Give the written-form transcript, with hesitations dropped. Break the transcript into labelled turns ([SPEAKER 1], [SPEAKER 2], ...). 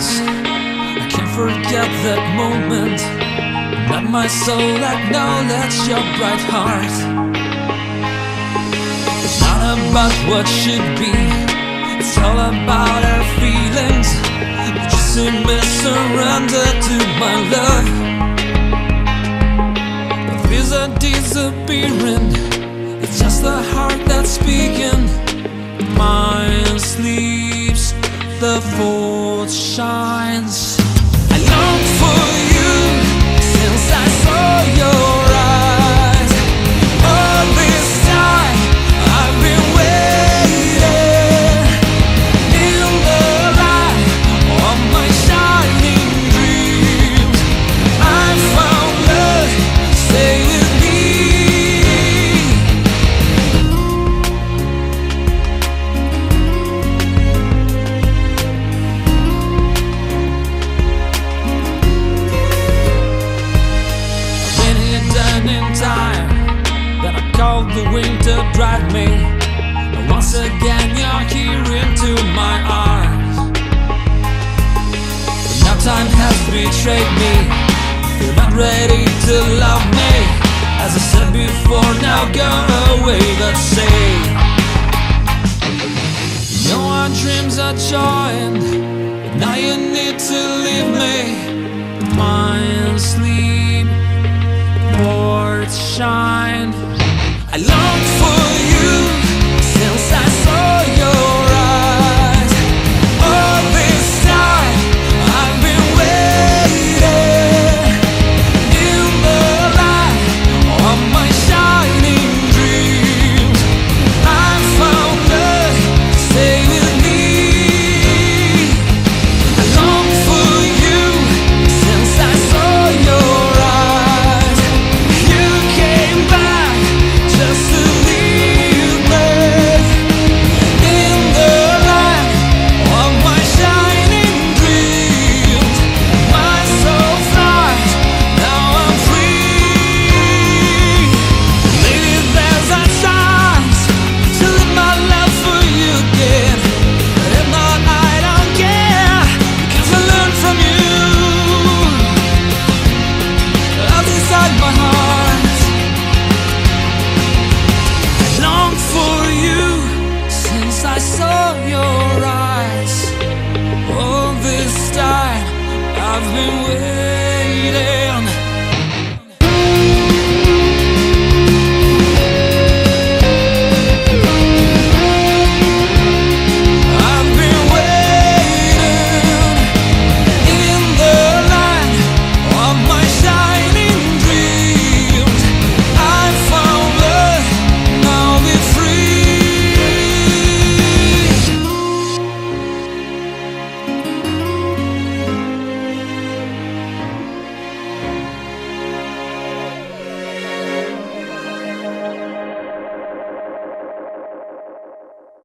[SPEAKER 1] silence. I can't forget that moment. Not my soul acknowledge your bright heart. It's not about what should be, it's all about our feelings. You just see me surrender to my love. The fears are disappearing, it's just the heart that's speaking. Mind sleeps, the force shines. I long for you since I saw your eyes. All this time I've been waiting in the light of my shining dreams. I found love, stay with me. In time, then I called the wind to drive me, and once again you're here into my arms. But now time has betrayed me, you're not ready to love me. As I said before, now go away, but say, you know our dreams are joined, but now you need to leave me.